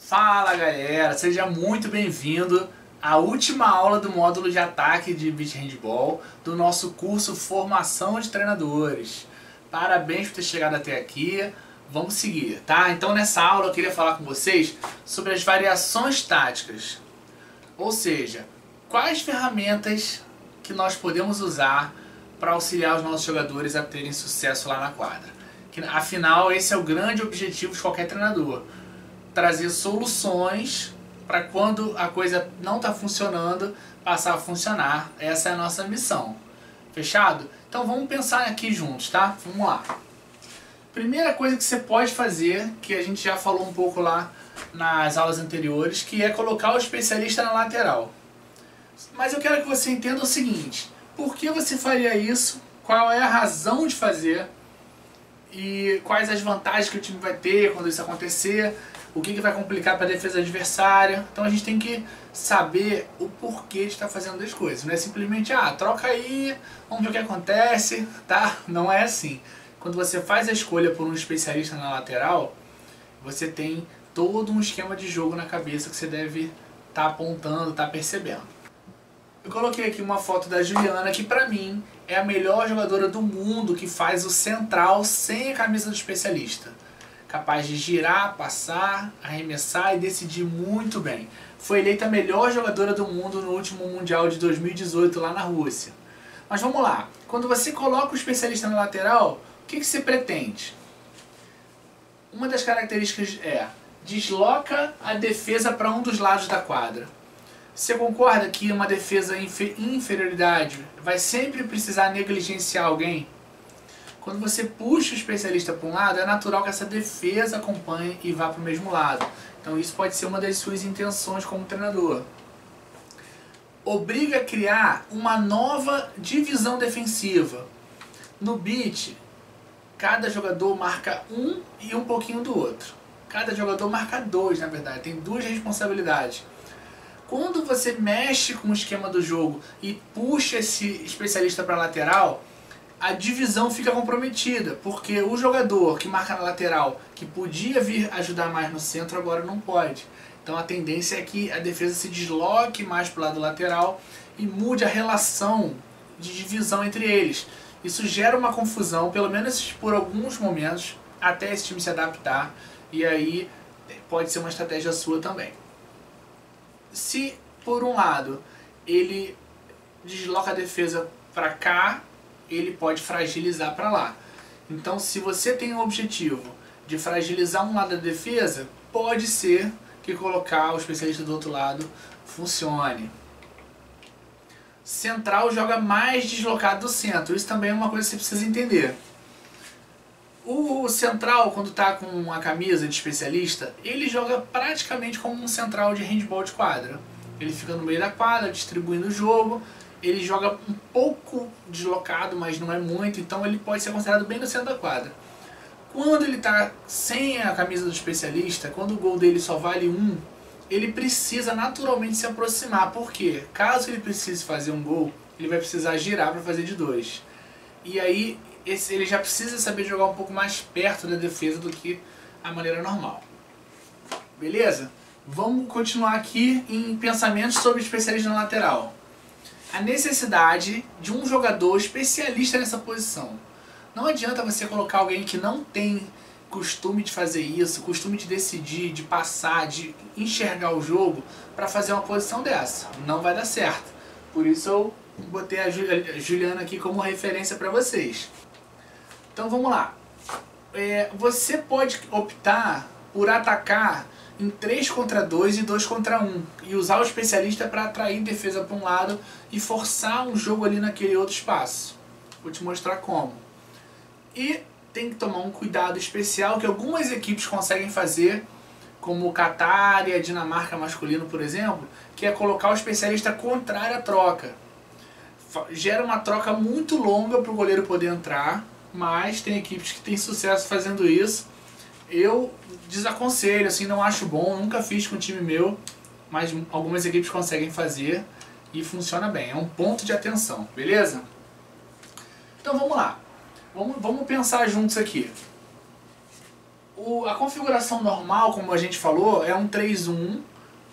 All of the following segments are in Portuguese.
Fala galera, seja muito bem-vindo à última aula do módulo de ataque de Beach Handball do nosso curso Formação de Treinadores. Parabéns por ter chegado até aqui, vamos seguir, tá? Então nessa aula eu queria falar com vocês sobre as variações táticas, ou seja, quais ferramentas que nós podemos usar para auxiliar os nossos jogadores a terem sucesso lá na quadra. Que, afinal, esse é o grande objetivo de qualquer treinador. Trazer soluções para quando a coisa não está funcionando, passar a funcionar. Essa é a nossa missão. Fechado? Então vamos pensar aqui juntos, tá? Vamos lá. Primeira coisa que você pode fazer, que a gente já falou um pouco lá nas aulas anteriores, que é colocar o especialista na lateral. Mas eu quero que você entenda o seguinte: por que você faria isso? Qual é a razão de fazer? E quais as vantagens que o time vai ter quando isso acontecer? O que vai complicar para a defesa adversária? Então a gente tem que saber o porquê de estar fazendo as coisas. Não é simplesmente, troca aí, vamos ver o que acontece, tá? Não é assim. Quando você faz a escolha por um especialista na lateral, você tem todo um esquema de jogo na cabeça que você deve estar apontando, estar percebendo. Eu coloquei aqui uma foto da Juliana, que pra mim é a melhor jogadora do mundo que faz o central sem a camisa do especialista. Capaz de girar, passar, arremessar e decidir muito bem. Foi eleita a melhor jogadora do mundo no último Mundial de 2018 lá na Rússia. Mas vamos lá, quando você coloca o especialista na lateral, o que você pretende? Uma das características é: desloca a defesa para um dos lados da quadra. Você concorda que uma defesa em inferioridade vai sempre precisar negligenciar alguém? Quando você puxa o especialista para um lado, é natural que essa defesa acompanhe e vá para o mesmo lado. Então isso pode ser uma das suas intenções como treinador. Obriga a criar uma nova divisão defensiva. No beat, cada jogador marca um e um pouquinho do outro. Cada jogador marca dois, na verdade. Tem duas responsabilidades. Quando você mexe com o esquema do jogo e puxa esse especialista para a lateral, a divisão fica comprometida, porque o jogador que marca na lateral, que podia vir ajudar mais no centro, agora não pode. Então a tendência é que a defesa se desloque mais para o lado lateral e mude a relação de divisão entre eles. Isso gera uma confusão, pelo menos por alguns momentos, até esse time se adaptar, e aí pode ser uma estratégia sua também. Se, por um lado, ele desloca a defesa para cá, ele pode fragilizar para lá. Então, se você tem o objetivo de fragilizar um lado da defesa, pode ser que colocar o especialista do outro lado funcione. Central joga mais deslocado do centro. Isso também é uma coisa que você precisa entender. O central, quando está com a camisa de especialista, ele joga praticamente como um central de handball de quadra. Ele fica no meio da quadra, distribuindo o jogo. Ele joga um pouco deslocado, mas não é muito, então ele pode ser considerado bem no centro da quadra. Quando ele está sem a camisa do especialista, quando o gol dele só vale um, ele precisa naturalmente se aproximar, porque caso ele precise fazer um gol, ele vai precisar girar para fazer de dois. E aí ele já precisa saber jogar um pouco mais perto da defesa do que a maneira normal. Beleza? Vamos continuar aqui em pensamentos sobre especialista na lateral. A necessidade de um jogador especialista nessa posição. Não adianta você colocar alguém que não tem costume de fazer isso, costume de decidir, de passar, de enxergar o jogo para fazer uma posição dessa. Não vai dar certo. Por isso eu botei a Juliana aqui como referência para vocês. Então vamos lá. Você pode optar por atacar em 3 contra 2 e 2 contra 1 e usar o especialista para atrair defesa para um lado e forçar um jogo ali naquele outro espaço. Vou te mostrar como. E tem que tomar um cuidado especial que algumas equipes conseguem fazer, como o Catar e a Dinamarca masculino, por exemplo, que é colocar o especialista contrário à troca. Gera uma troca muito longa para o goleiro poder entrar, mas tem equipes que têm sucesso fazendo isso. Eu desaconselho, assim, não acho bom, nunca fiz com o time meu, mas algumas equipes conseguem fazer e funciona bem. É um ponto de atenção, beleza? Então vamos lá, vamos pensar juntos aqui. A configuração normal, como a gente falou, é um 3-1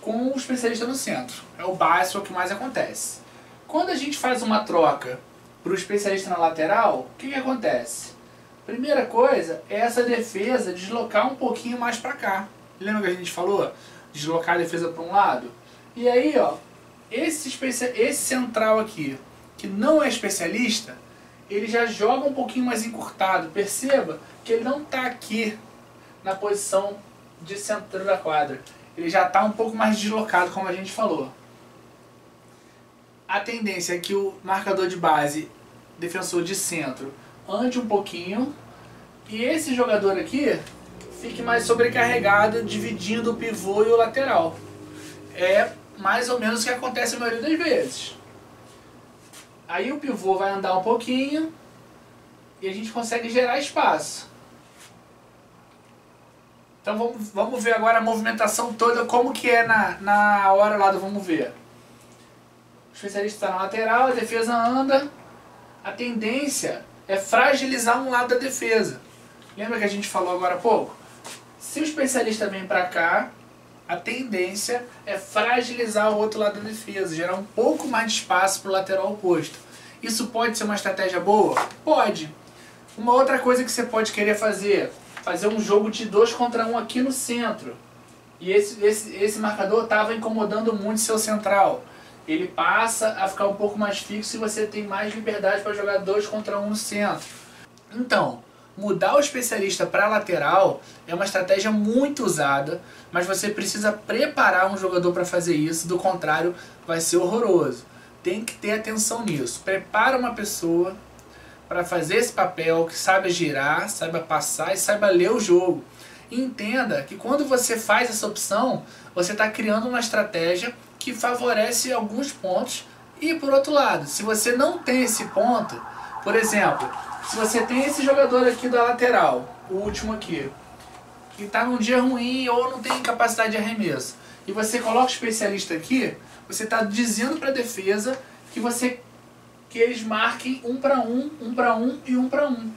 com o especialista no centro. É o básico, é o que mais acontece. Quando a gente faz uma troca para o especialista na lateral, o que acontece? Primeira coisa é essa defesa deslocar um pouquinho mais para cá. Lembra que a gente falou? Deslocar a defesa para um lado? E aí, ó, esse central aqui, que não é especialista, ele já joga um pouquinho mais encurtado. Perceba que ele não está aqui na posição de centro da quadra. Ele já está um pouco mais deslocado, como a gente falou. A tendência é que o marcador de base, defensor de centro, ande um pouquinho e esse jogador aqui fique mais sobrecarregado, dividindo o pivô e o lateral. É mais ou menos o que acontece a maioria das vezes. Aí o pivô vai andar um pouquinho e a gente consegue gerar espaço. Então vamos ver agora a movimentação toda, como que é na hora lá do vamos ver. O especialista está na lateral, a defesa anda. A tendência é fragilizar um lado da defesa. Lembra que a gente falou agora há pouco? Se o especialista vem para cá, a tendência é fragilizar o outro lado da defesa, gerar um pouco mais de espaço para o lateral oposto. Isso pode ser uma estratégia boa? Pode. Uma outra coisa que você pode querer fazer um jogo de 2 contra 1 aqui no centro. E esse marcador estava incomodando muito seu central. Ele passa a ficar um pouco mais fixo e você tem mais liberdade para jogar 2 contra 1 no centro. Então, mudar o especialista para lateral é uma estratégia muito usada, mas você precisa preparar um jogador para fazer isso, do contrário vai ser horroroso. Tem que ter atenção nisso. Prepara uma pessoa para fazer esse papel, que saiba girar, saiba passar e saiba ler o jogo. E entenda que quando você faz essa opção, você está criando uma estratégia que favorece alguns pontos. E por outro lado, se você não tem esse ponto, por exemplo, se você tem esse jogador aqui da lateral, o último aqui, que está num dia ruim ou não tem capacidade de arremesso, e você coloca o especialista aqui, você está dizendo para a defesa que eles marquem 1 para 1, 1 para 1 e 1 para 1.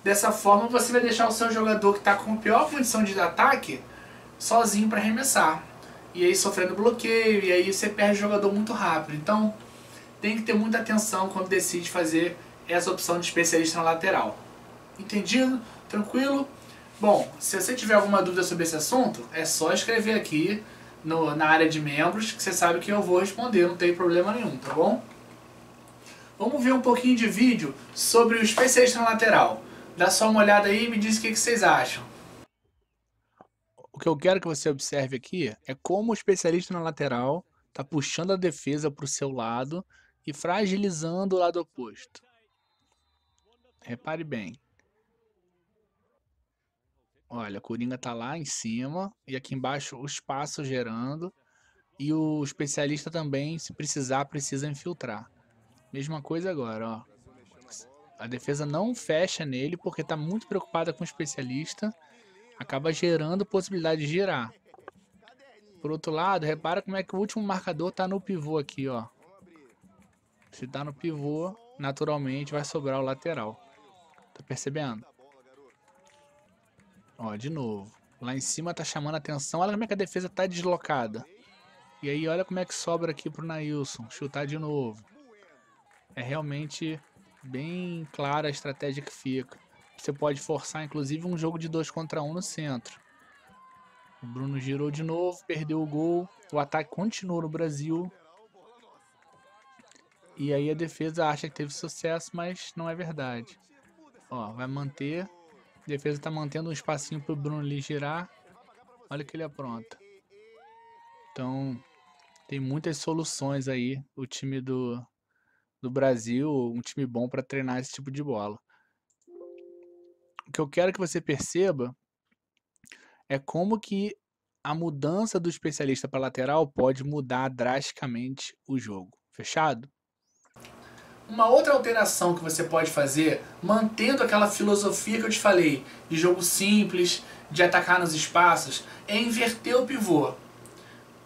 Dessa forma você vai deixar o seu jogador que está com pior condição de ataque sozinho para arremessar. E aí sofrendo bloqueio, e aí você perde o jogador muito rápido. Então tem que ter muita atenção quando decide fazer essa opção de especialista na lateral. Entendido? Tranquilo? Bom, se você tiver alguma dúvida sobre esse assunto, é só escrever aqui na área de membros, que você sabe que eu vou responder, não tem problema nenhum, tá bom? Vamos ver um pouquinho de vídeo sobre o especialista na lateral. Dá só uma olhada aí e me diz o que vocês acham. O que eu quero que você observe aqui é como o especialista na lateral está puxando a defesa para o seu lado e fragilizando o lado oposto. Repare bem. Olha, a Coringa está lá em cima e aqui embaixo o espaço gerando. E o especialista também, se precisar, precisa infiltrar. Mesma coisa agora, ó. A defesa não fecha nele porque está muito preocupada com o especialista. Acaba gerando possibilidade de girar. Por outro lado, repara como é que o último marcador está no pivô aqui, ó. Se está no pivô, naturalmente vai sobrar o lateral. Tá percebendo? Ó, de novo. Lá em cima tá chamando a atenção. Olha como é que a defesa tá deslocada. E aí olha como é que sobra aqui pro Nailson. Chutar de novo. É realmente bem clara a estratégia que fica. Você pode forçar inclusive um jogo de 2 contra 1 no centro. O Bruno girou de novo, perdeu o gol. O ataque continua no Brasil. E aí a defesa acha que teve sucesso, mas não é verdade. Ó, vai manter. A defesa tá mantendo um espacinho pro Bruno ali girar. Olha o que ele apronta. Então, tem muitas soluções aí. O time do Brasil, um time bom para treinar esse tipo de bola. O que eu quero que você perceba é como que a mudança do especialista para lateral pode mudar drasticamente o jogo. Fechado? Uma outra alteração que você pode fazer, mantendo aquela filosofia que eu te falei, de jogo simples, de atacar nos espaços, é inverter o pivô.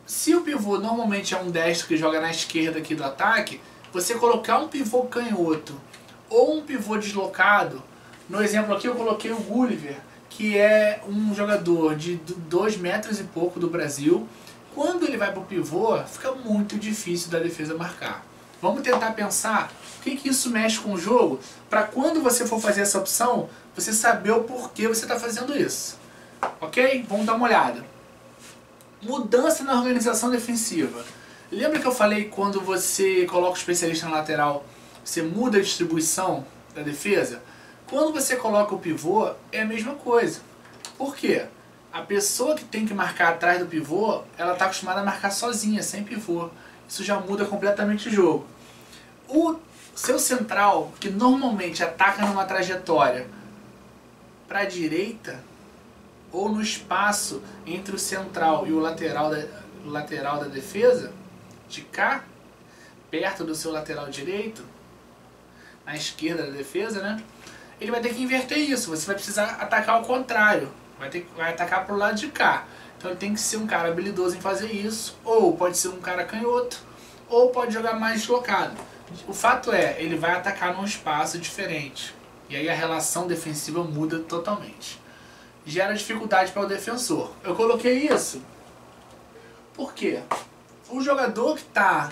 Se o pivô normalmente é um destro que joga na esquerda aqui do ataque, você colocar um pivô canhoto ou um pivô deslocado, no exemplo aqui eu coloquei o Gulliver, que é um jogador de 2 metros e pouco do Brasil. Quando ele vai para o pivô, fica muito difícil da defesa marcar. Vamos tentar pensar o que isso mexe com o jogo, para quando você for fazer essa opção, você saber o porquê você está fazendo isso. Ok? Vamos dar uma olhada. Mudança na organização defensiva. Lembra que eu falei que quando você coloca o especialista na lateral, você muda a distribuição da defesa? Quando você coloca o pivô, é a mesma coisa. Por quê? A pessoa que tem que marcar atrás do pivô, ela está acostumada a marcar sozinha, sem pivô. Isso já muda completamente o jogo. O seu central, que normalmente ataca numa trajetória para a direita, ou no espaço entre o central e o lateral da defesa, de cá, perto do seu lateral direito, na esquerda da defesa, né? Ele vai ter que inverter isso. Você vai precisar atacar ao contrário. Vai atacar pro lado de cá. Então ele tem que ser um cara habilidoso em fazer isso. Ou pode ser um cara canhoto. Ou pode jogar mais deslocado. O fato é, ele vai atacar num espaço diferente. E aí a relação defensiva muda totalmente. Gera dificuldade para o defensor. Eu coloquei isso. Por quê? O jogador que está...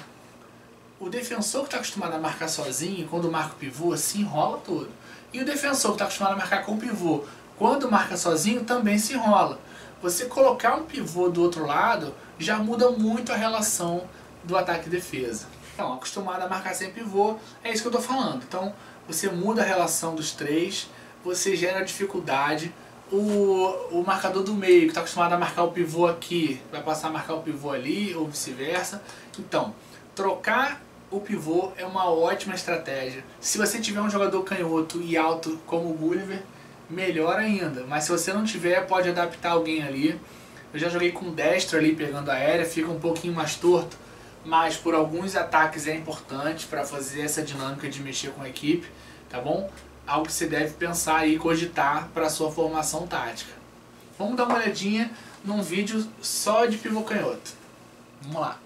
O defensor que está acostumado a marcar sozinho, quando marca o pivô, se enrola todo. E o defensor que está acostumado a marcar com o pivô, quando marca sozinho, também se enrola. Você colocar um pivô do outro lado, já muda muito a relação do ataque e defesa. Então, acostumado a marcar sem pivô, é isso que eu estou falando. Então, você muda a relação dos três, você gera dificuldade. O marcador do meio, que está acostumado a marcar o pivô aqui, vai passar a marcar o pivô ali, ou vice-versa. Então, trocar o pivô é uma ótima estratégia. Se você tiver um jogador canhoto e alto como o Gulliver, melhor ainda. Mas se você não tiver, pode adaptar alguém ali. Eu já joguei com destro ali pegando a aérea, fica um pouquinho mais torto, mas por alguns ataques é importante para fazer essa dinâmica de mexer com a equipe, tá bom? Algo que você deve pensar e cogitar para a sua formação tática. Vamos dar uma olhadinha num vídeo só de pivô canhoto. Vamos lá.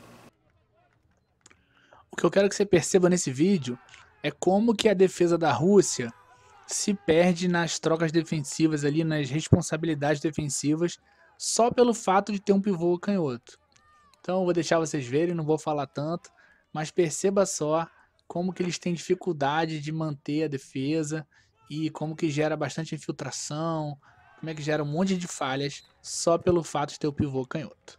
O que eu quero que você perceba nesse vídeo é como que a defesa da Rússia se perde nas trocas defensivas ali, nas responsabilidades defensivas, só pelo fato de ter um pivô canhoto. Então eu vou deixar vocês verem, não vou falar tanto, mas perceba só como que eles têm dificuldade de manter a defesa e como que gera bastante infiltração, como é que gera um monte de falhas só pelo fato de ter o pivô canhoto.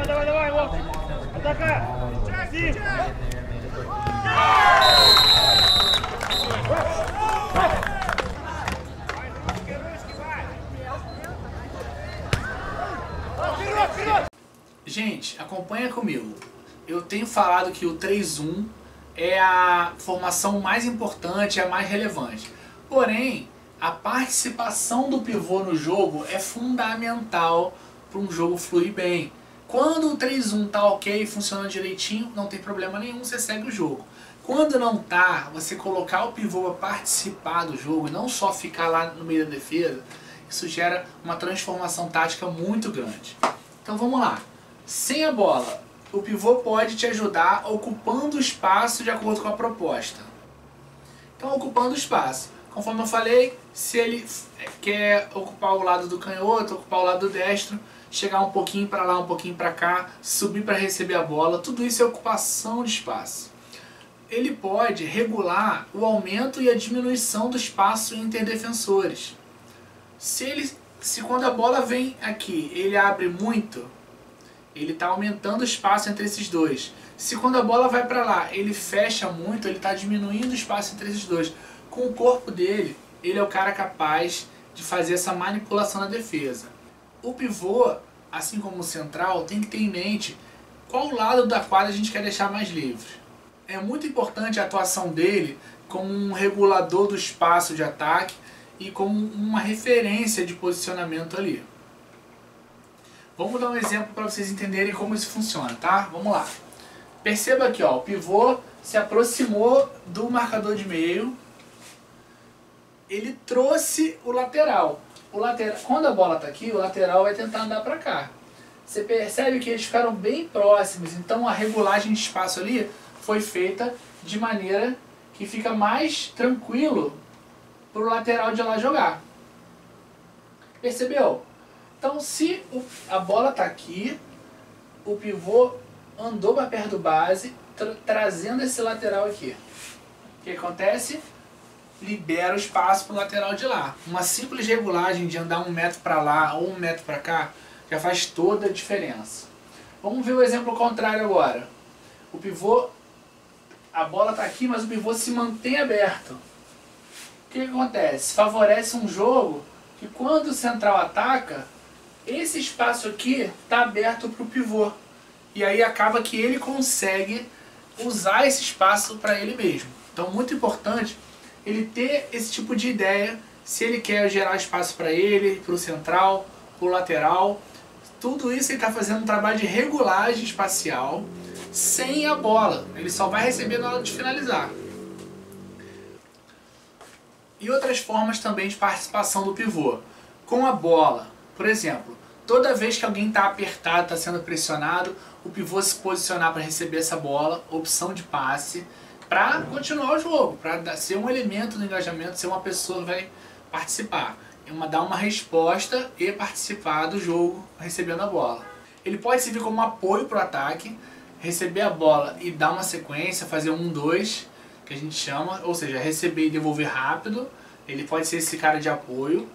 Давай, Вовчик! Атака! Сив! Gente, acompanha comigo. Eu tenho falado que o 3-1 é a formação mais importante, a mais relevante. Porém, a participação do pivô no jogo é fundamental para um jogo fluir bem. Quando o 3-1 tá ok, funcionando direitinho, não tem problema nenhum, você segue o jogo. Quando não tá, você colocar o pivô para participar do jogo e não só ficar lá no meio da defesa, isso gera uma transformação tática muito grande. Então vamos lá. Sem a bola, o pivô pode te ajudar ocupando o espaço de acordo com a proposta. Então, ocupando o espaço. Conforme eu falei, se ele quer ocupar o lado do canhoto, ocupar o lado destro, chegar um pouquinho para lá, um pouquinho para cá, subir para receber a bola, tudo isso é ocupação de espaço. Ele pode regular o aumento e a diminuição do espaço entre defensores. Se quando a bola vem aqui, ele abre muito, ele está aumentando o espaço entre esses dois. Se quando a bola vai para lá, ele fecha muito, ele está diminuindo o espaço entre esses dois. Com o corpo dele, ele é o cara capaz de fazer essa manipulação na defesa. O pivô, assim como o central, tem que ter em mente qual lado da quadra a gente quer deixar mais livre. É muito importante a atuação dele como um regulador do espaço de ataque e como uma referência de posicionamento ali. Vamos dar um exemplo para vocês entenderem como isso funciona, tá? Vamos lá. Perceba aqui, ó, o pivô se aproximou do marcador de meio, ele trouxe o lateral. Quando a bola está aqui, o lateral vai tentar andar para cá. Você percebe que eles ficaram bem próximos, então a regulagem de espaço ali foi feita de maneira que fica mais tranquilo para o lateral de lá jogar. Percebeu? Então, se a bola está aqui, o pivô andou para perto do base, trazendo esse lateral aqui. O que acontece? Libera o espaço para o lateral de lá. Uma simples regulagem de andar 1 metro para lá ou 1 metro para cá já faz toda a diferença. Vamos ver o exemplo contrário agora. O pivô, a bola está aqui, mas o pivô se mantém aberto. O que acontece? Favorece um jogo que quando o central ataca, esse espaço aqui está aberto para o pivô. E aí acaba que ele consegue usar esse espaço para ele mesmo. Então, muito importante ele ter esse tipo de ideia, se ele quer gerar espaço para ele, para o central, para o lateral. Tudo isso ele está fazendo um trabalho de regulagem espacial sem a bola. Ele só vai receber na hora de finalizar. E outras formas também de participação do pivô. Com a bola, por exemplo, toda vez que alguém está apertado, está sendo pressionado, o pivô se posicionar para receber essa bola, opção de passe, para continuar o jogo, para ser um elemento do engajamento, ser uma pessoa que vai participar. Dar uma resposta e participar do jogo recebendo a bola. Ele pode servir como apoio para o ataque, receber a bola e dar uma sequência, fazer 1-2, que a gente chama, ou seja, receber e devolver rápido. Ele pode ser esse cara de apoio.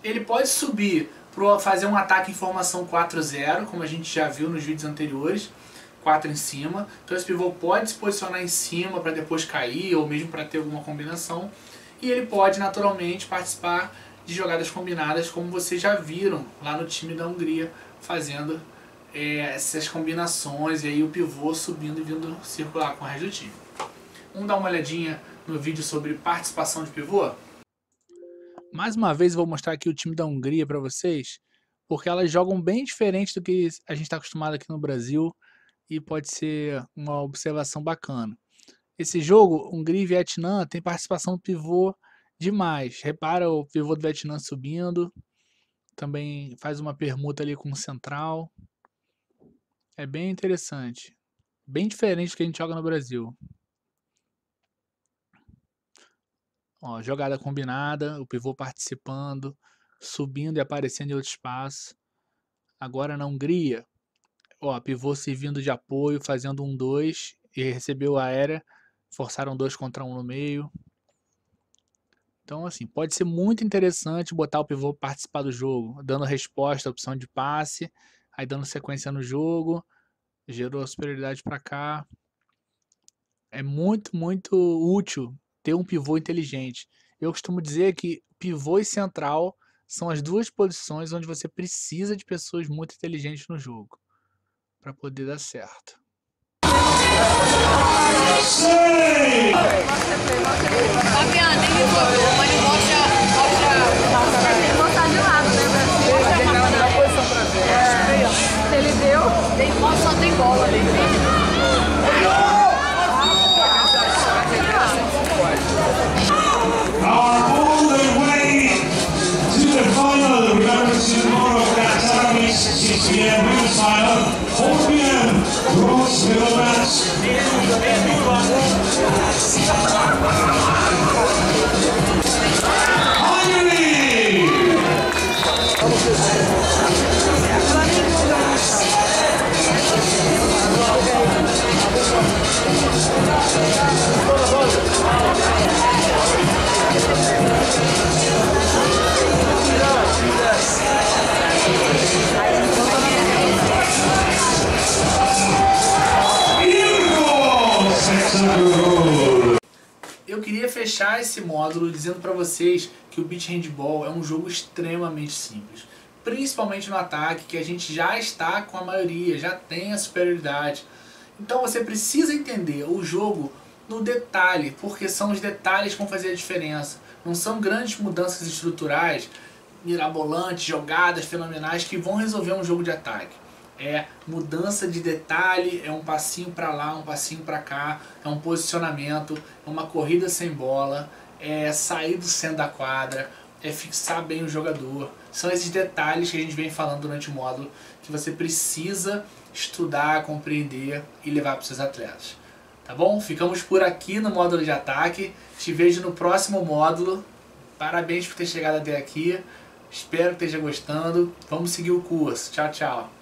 Ele pode subir para fazer um ataque em formação 4-0, como a gente já viu nos vídeos anteriores. 4 em cima, então esse pivô pode se posicionar em cima para depois cair ou mesmo para ter alguma combinação, e ele pode naturalmente participar de jogadas combinadas, como vocês já viram lá no time da Hungria fazendo essas combinações, e aí o pivô subindo e vindo circular com o resto do time. Vamos dar uma olhadinha no vídeo sobre participação de pivô? Mais uma vez eu vou mostrar aqui o time da Hungria para vocês, porque elas jogam bem diferente do que a gente está acostumado aqui no Brasil, e pode ser uma observação bacana. Esse jogo, Hungria e Vietnã, tem participação do pivô demais. Repara o pivô do Vietnã subindo, também faz uma permuta ali com o central. É bem interessante, bem diferente do que a gente joga no Brasil. Ó, jogada combinada, o pivô participando, subindo e aparecendo em outro espaço. Agora na Hungria, ó, pivô servindo de apoio, fazendo 1-2 e recebeu a aérea, forçaram 2 contra 1 no meio. Então, assim, pode ser muito interessante botar o pivô participar do jogo, dando resposta, opção de passe, aí dando sequência no jogo, gerou a superioridade para cá. É muito, muito útil ter um pivô inteligente. Eu costumo dizer que pivô e central são as duas posições onde você precisa de pessoas muito inteligentes no jogo para poder dar certo. Fabiana, tem que botar de lado, né? Na posição pra ver. Se ele deu, só tem bola ali. Our only way to the final, remember tomorrow, that's 6 p.m. final, 4 p.m. fechar esse módulo dizendo para vocês que o Beach Handball é um jogo extremamente simples. Principalmente no ataque, que a gente já está com a maioria, já tem a superioridade. Então você precisa entender o jogo no detalhe, porque são os detalhes que vão fazer a diferença. Não são grandes mudanças estruturais, mirabolantes, jogadas fenomenais que vão resolver um jogo de ataque. É mudança de detalhe, é um passinho para lá, um passinho para cá, é um posicionamento, é uma corrida sem bola, é sair do centro da quadra, é fixar bem o jogador. São esses detalhes que a gente vem falando durante o módulo que você precisa estudar, compreender e levar para os seus atletas. Tá bom? Ficamos por aqui no módulo de ataque. Te vejo no próximo módulo. Parabéns por ter chegado até aqui. Espero que esteja gostando. Vamos seguir o curso. Tchau, tchau.